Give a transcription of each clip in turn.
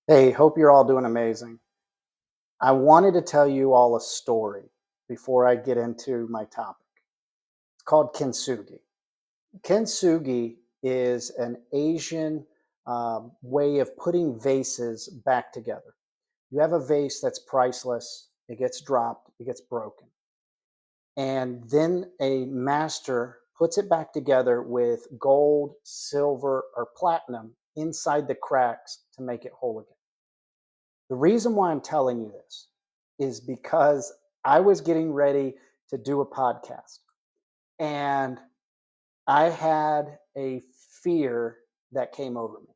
Hey, hope you're all doing amazing. I wanted to tell you all a story before I get into my topic. It's called Kintsugi. Kintsugi is an Asian way of putting vases back together. You have a vase that's priceless, it gets dropped, it gets broken. And then a master puts it back together with gold, silver, or platinum inside the cracks to make it whole again. The reason why I'm telling you this is because I was getting ready to do a podcast and I had a fear that came over me.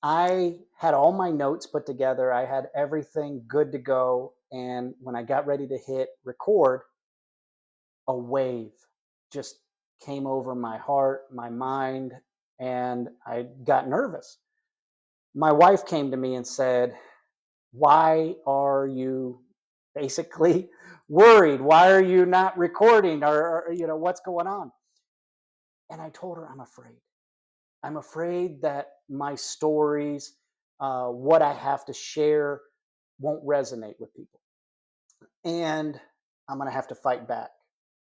I had all my notes put together, I had everything good to go. And when I got ready to hit record, a wave just came over my heart, my mind, and I got nervous. My wife came to me and said, why are you basically worried? Why are you not recording or what's going on? And I told her, I'm afraid. I'm afraid that my stories, what I have to share, won't resonate with people. And I'm going to have to fight back.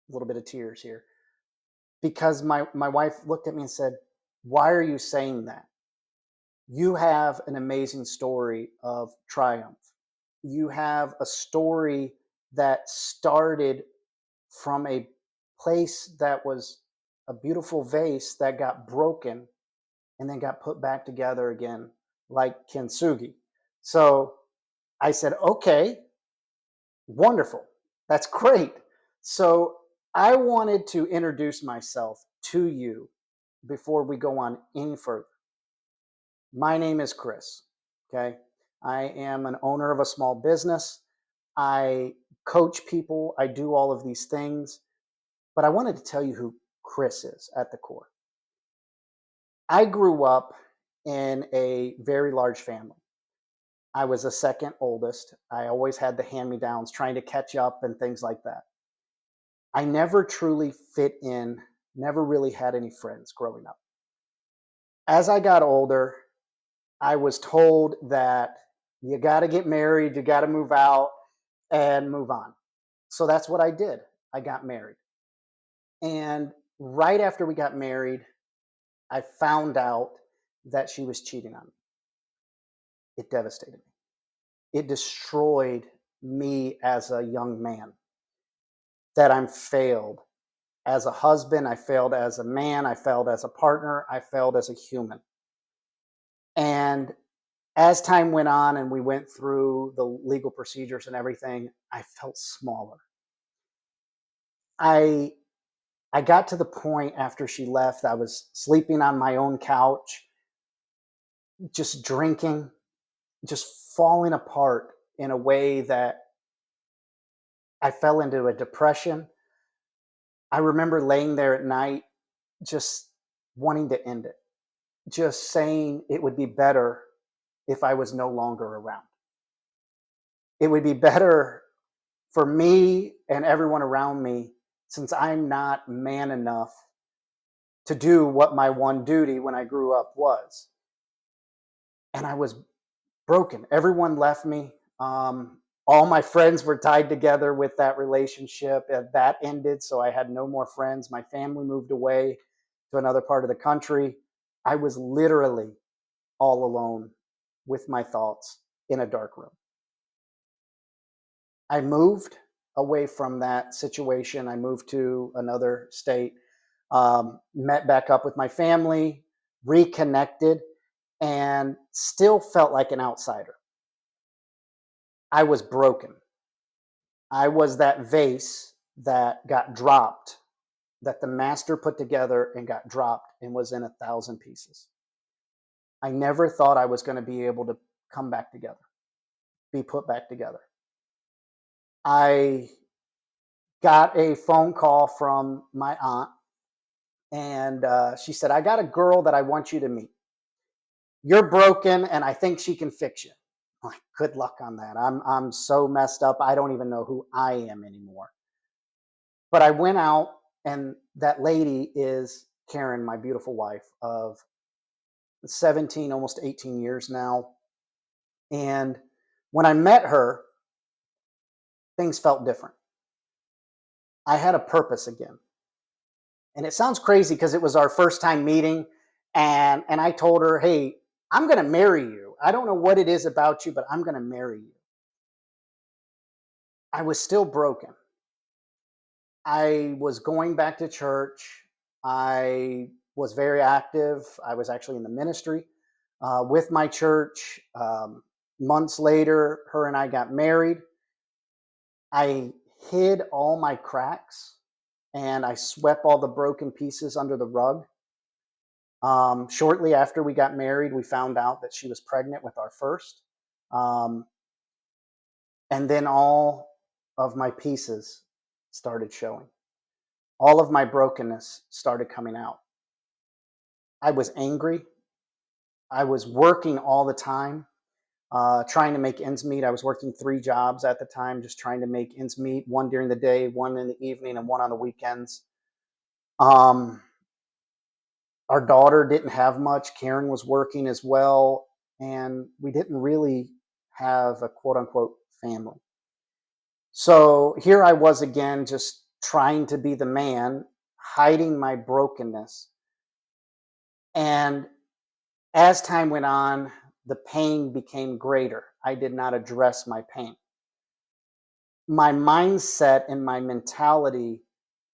A little bit of tears here because my wife looked at me and said, why are you saying that? You have an amazing story of triumph. You have a story that started from a place that was a beautiful vase that got broken and then got put back together again, like Kintsugi. So I said, okay, wonderful. That's great. So I wanted to introduce myself to you before we go on any further. My name is Chris. Okay. I am an owner of a small business. I coach people. I do all of these things. But I wanted to tell you who Chris is at the core. I grew up in a very large family. I was the second oldest. I always had the hand me downs, trying to catch up and things like that. I never truly fit in, never really had any friends growing up. As I got older, I was told that you got to get married, you got to move out and move on. So that's what I did. I got married. And right after we got married, I found out that she was cheating on me. It devastated me. It destroyed me as a young man. That I'm failed as a husband, I failed as a man, I failed as a partner, I failed as a human. And as time went on and we went through the legal procedures and everything, I felt smaller. I I got to the point after she left, I was sleeping on my own couch, just drinking, just falling apart in a way that I fell into a depression. I remember laying there at night just wanting to end it, just saying it would be better if I was no longer around. It would be better for me and everyone around me since I'm not man enough to do what my one duty when I grew up was. And I was broken. Everyone left me. All my friends were tied together with that relationship. That ended, so I had no more friends. My family moved away to another part of the country. I was literally all alone with my thoughts in a dark room. I moved away from that situation. I moved to another state, met back up with my family, reconnected, and still felt like an outsider. I was broken. I was that vase that got dropped, that the master put together and got dropped and was in 1,000 pieces. I never thought I was going to be able to come back together, be put back together. I got a phone call from my aunt, and she said, I got a girl that I want you to meet. You're broken, and I think she can fix you. I'm like, good luck on that. I'm so messed up. I don't even know who I am anymore. But I went out, and that lady is Karen, my beautiful wife of 17, almost 18 years now. And when I met her, things felt different. I had a purpose again. And it sounds crazy because it was our first time meeting. And I told her, hey, I'm going to marry you. I don't know what it is about you, but I'm going to marry you. I was still broken. I was going back to church. I was very active. I was actually in the ministry with my church. Months later, her and I got married. I hid all my cracks and I swept all the broken pieces under the rug. Shortly after we got married, we found out that she was pregnant with our first. Um, and then all of my pieces started showing. All of my brokenness started coming out. I was angry. I was working all the time, trying to make ends meet. I was working 3 jobs at the time, just trying to make ends meet, one during the day, one in the evening, and one on the weekends. Um, our daughter didn't have much. Karen was working as well. And we didn't really have a quote unquote family. So here I was again, just trying to be the man, hiding my brokenness. And as time went on, the pain became greater. I did not address my pain. My mindset and my mentality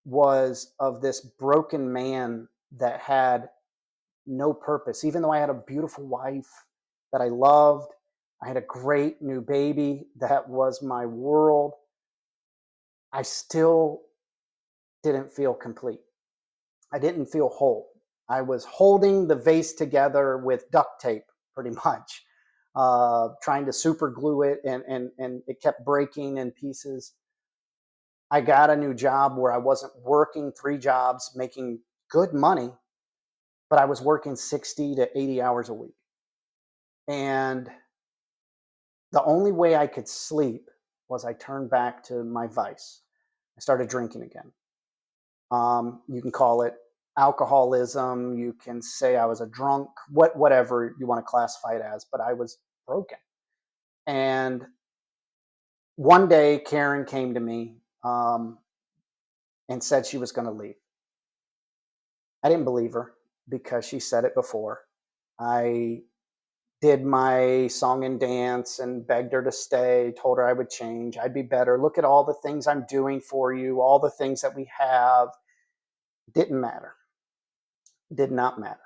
was of this broken man that had no purpose. Even though I had a beautiful wife that I loved, I had a great new baby that was my world, I still didn't feel complete. I didn't feel whole. I was holding the vase together with duct tape, pretty much, trying to super glue it, and it kept breaking in pieces. I got a new job where I wasn't working 3 jobs, making good money, but I was working 60 to 80 hours a week. And the only way I could sleep was I turned back to my vice. I started drinking again. You can call it alcoholism. You can say I was a drunk, whatever you want to classify it as, but I was broken. And one day, Karen came to me and said she was going to leave. I didn't believe her because she said it before. I did my song and dance and begged her to stay, told her I would change, I'd be better. Look at all the things I'm doing for you, all the things that we have. Didn't matter. Did not matter.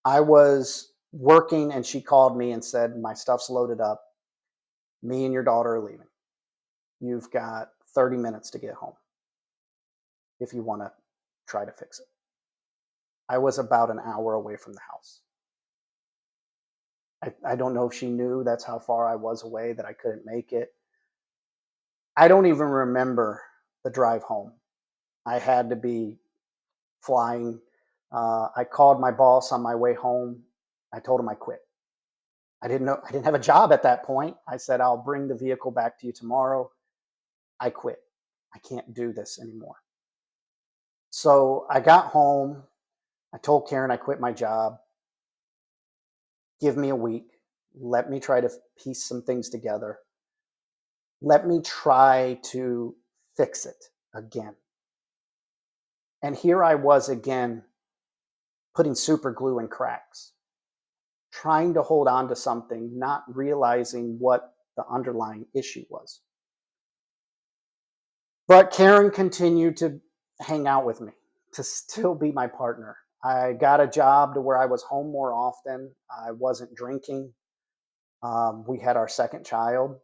I was working and she called me and said, my stuff's loaded up. Me and your daughter are leaving. You've got 30 minutes to get home if you want to try to fix it. I was about an hour away from the house. I don't know if she knew that's how far I was away, that I couldn't make it. I don't even remember the drive home. I had to be flying. I called my boss on my way home. I told him I quit. I didn't have a job at that point. I said, I'll bring the vehicle back to you tomorrow. I quit. I can't do this anymore. So I got home. I told Karen I quit my job. Give me a week. Let me try to piece some things together. Let me try to fix it again. And here I was again, putting super glue in cracks, trying to hold on to something, not realizing what the underlying issue was. But Karen continued to hang out with me, to still be my partner. I got a job to where I was home more often. I wasn't drinking. We had our second child,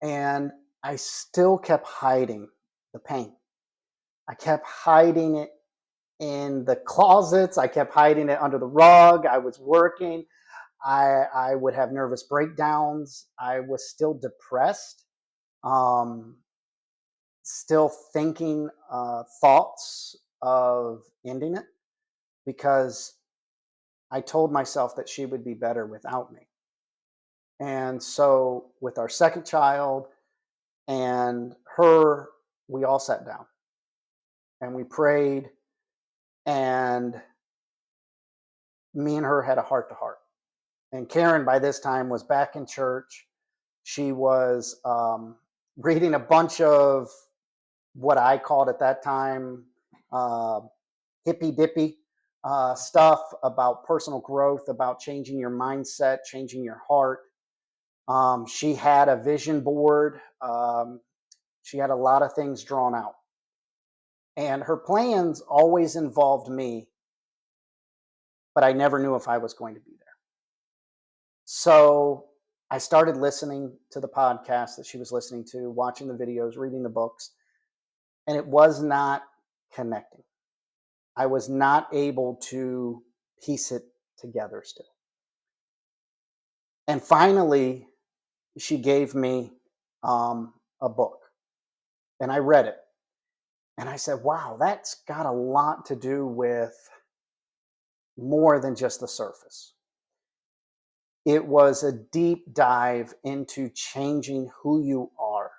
and I still kept hiding the pain. I kept hiding it in the closets. I kept hiding it under the rug. I was working. I would have nervous breakdowns. I was still depressed, um, still thinking thoughts of ending it because I told myself that she would be better without me. And so, with our second child and her, we all sat down and we prayed, and me and her had a heart to heart. And Karen, by this time, was back in church. She was reading a bunch of what I called at that time uh, hippy dippy stuff about personal growth, about changing your mindset, changing your heart. She had a vision board. She had a lot of things drawn out. And her plans always involved me, but I never knew if I was going to be there. So I started listening to the podcast that she was listening to, watching the videos, reading the books, and it was not connecting. I was not able to piece it together still. And finally, she gave me a book, and I read it. And I said, wow, that's got a lot to do with more than just the surface. It was a deep dive into changing who you are,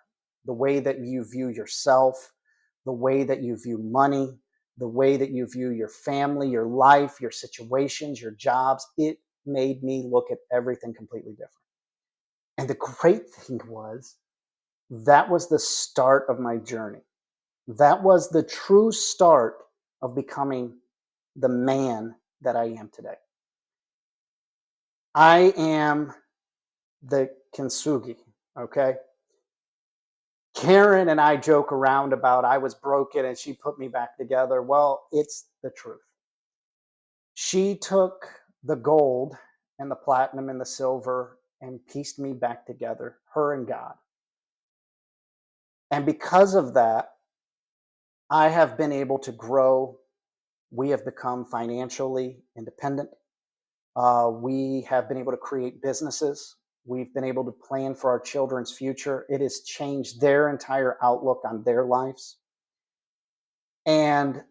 the way that you view yourself, the way that you view money, the way that you view your family, your life, your situations, your jobs. It made me look at everything completely different. And the great thing was, that was the start of my journey. That was the true start of becoming the man that I am today. I am the Kintsugi, okay? Karen and I joke around about I was broken and she put me back together. Well, it's the truth. She took the gold and the platinum and the silver and pieced me back together, her and God. And because of that, I have been able to grow. We have become financially independent. We have been able to create businesses. We've been able to plan for our children's future. It has changed their entire outlook on their lives. And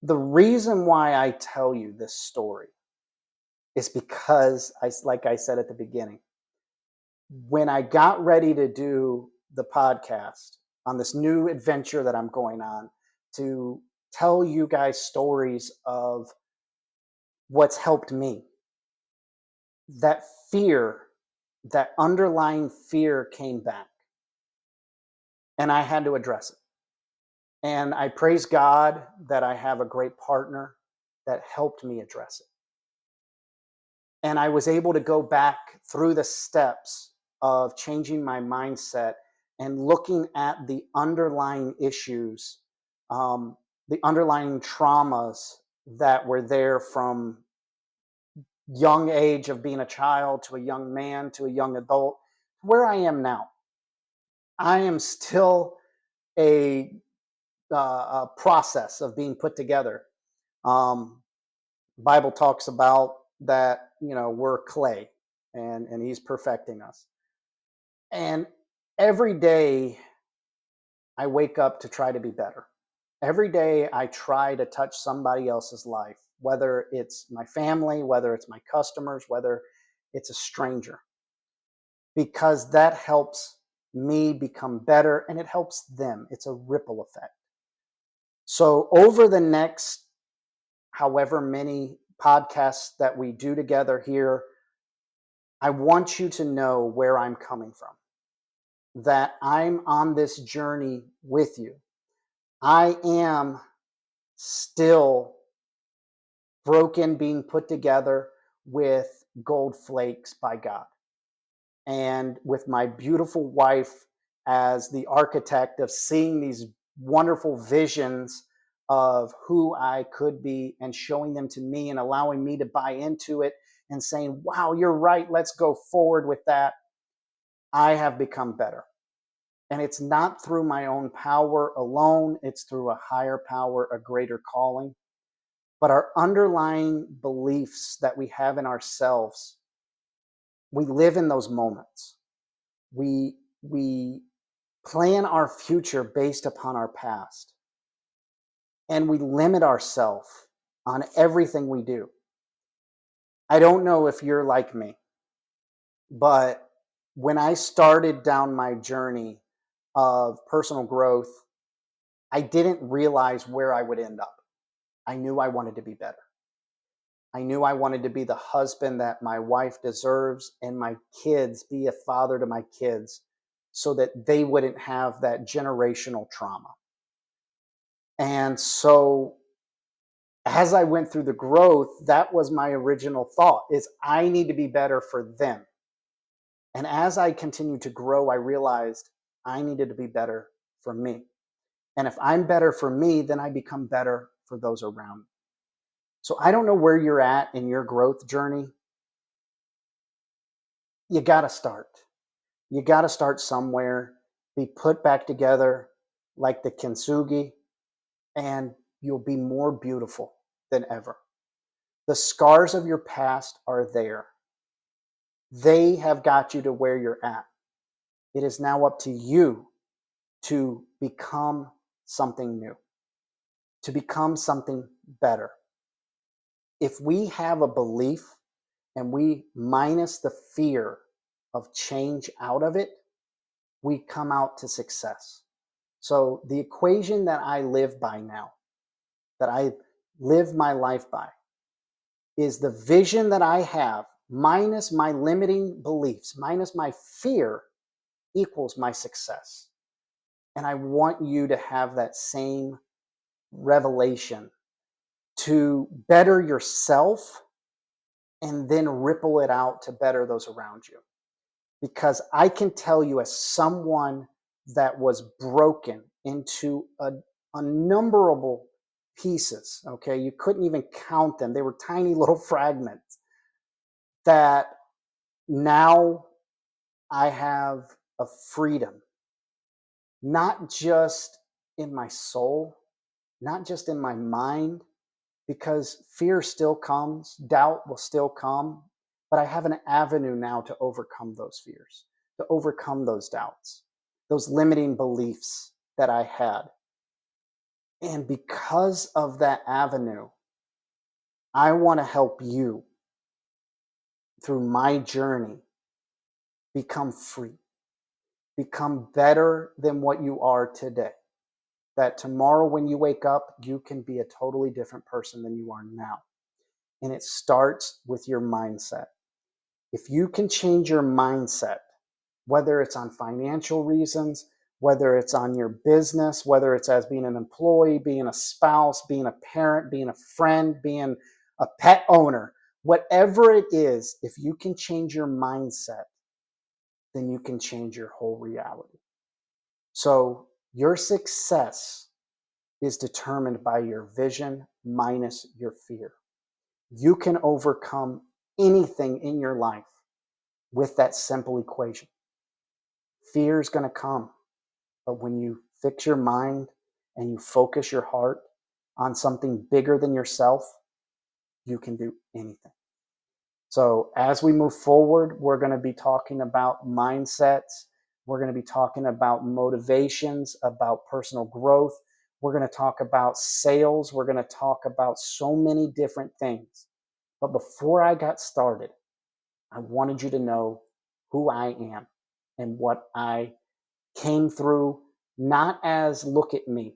the reason why I tell you this story is because, like I said at the beginning, when I got ready to do the podcast on this new adventure that I'm going on to tell you guys stories of what's helped me, that fear, that underlying fear came back and I had to address it. And I praise God that I have a great partner that helped me address it. And I was able to go back through the steps of changing my mindset and looking at the underlying issues, the underlying traumas that were there from young age of being a child to a young man to a young adult, where I am now. I am still a, a process of being put together. Um, Bible talks about that, we're clay and he's perfecting us. And every day I wake up to try to be better. Every day I try to touch somebody else's life, whether it's my family, whether it's my customers, whether it's a stranger, because that helps me become better and it helps them. It's a ripple effect. So, over the next however many podcasts that we do together here, I want you to know where I'm coming from, that I'm on this journey with you. I am still broken, being put together with gold flakes by God. And with my beautiful wife as the architect of seeing these wonderful visions of who I could be and showing them to me and allowing me to buy into it and saying, wow, you're right, let's go forward with that. I have become better. And it's not through my own power alone, it's through a higher power, a greater calling. But our underlying beliefs that we have in ourselves, we live in those moments. We plan our future based upon our past, and we limit ourselves on everything we do. I don't know if you're like me, but when I started down my journey of personal growth, I didn't realize where I would end up. I knew I wanted to be better. I knew I wanted to be the husband that my wife deserves and my kids, be a father to my kids so that they wouldn't have that generational trauma. And so as I went through the growth, that was my original thought is I need to be better for them. And as I continued to grow, I realized I needed to be better for me. And if I'm better for me, then I become better for those around me. So I don't know where you're at in your growth journey. You got to start. You got to start somewhere, be put back together like the Kintsugi, and you'll be more beautiful than ever. The scars of your past are there. They have got you to where you're at. It is now up to you to become something new, to become something better. If we have a belief and we minus the fear of change out of it, we come out to success. So, the equation that I live by now, that I live my life by, is the vision that I have minus my limiting beliefs, minus my fear equals my success. And I want you to have that same revelation to better yourself and then ripple it out to better those around you. Because I can tell you, as someone that was broken into unnumberable pieces, okay, you couldn't even count them, they were tiny little fragments, that now I have a freedom, not just in my soul, not just in my mind, because fear still comes, doubt will still come, but I have an avenue now to overcome those fears, to overcome those doubts, those limiting beliefs that I had. And because of that avenue, I want to help you through my journey become free, become better than what you are today. That tomorrow, when you wake up, you can be a totally different person than you are now. And it starts with your mindset. If you can change your mindset, whether it's on financial reasons, whether it's on your business, whether it's as being an employee, being a spouse, being a parent, being a friend, being a pet owner, whatever it is, if you can change your mindset, then you can change your whole reality. So your success is determined by your vision minus your fear. You can overcome anything in your life with that simple equation. Fear is going to come, but when you fix your mind and you focus your heart on something bigger than yourself, you can do anything. So, as we move forward, we're going to be talking about mindsets. We're going to be talking about motivations, about personal growth. We're going to talk about sales. We're going to talk about so many different things. But before I got started, I wanted you to know who I am and what I came through, not as look at me,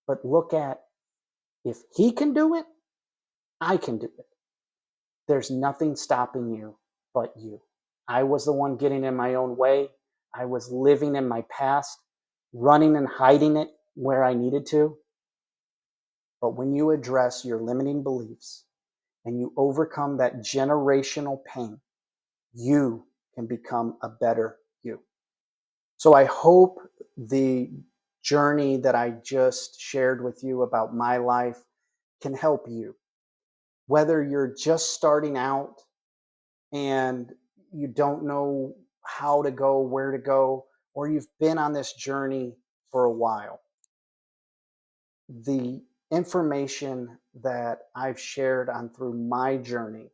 but look at if he can do it, I can do it. There's nothing stopping you but you. I was the one getting in my own way. I was living in my past, running and hiding it where I needed to. But when you address your limiting beliefs and you overcome that generational pain, you can become a better you. So I hope the journey that I just shared with you about my life can help you. Whether you're just starting out and you don't know how to go, where to go, or you've been on this journey for a while, the information that I've shared on through my journey,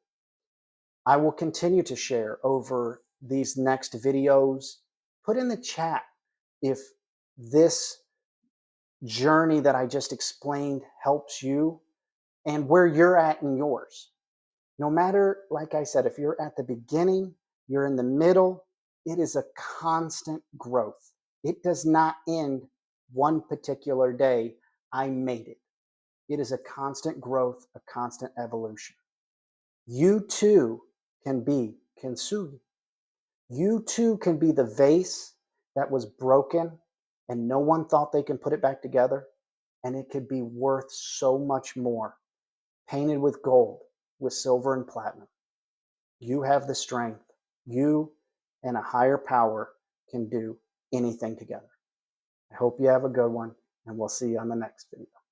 I will continue to share over these next videos. Put in the chat if this journey that I just explained helps you and where you're at in yours. No matter, like I said, if you're at the beginning, you're in the middle, it is a constant growth. It does not end one particular day. I made it. It is a constant growth, a constant evolution. You too can be kintsugi. You too can be the vase that was broken and no one thought they can put it back together, and it could be worth so much more, painted with gold, with silver and platinum. You have the strength. You and a higher power can do anything together. I hope you have a good one, and we'll see you on the next video.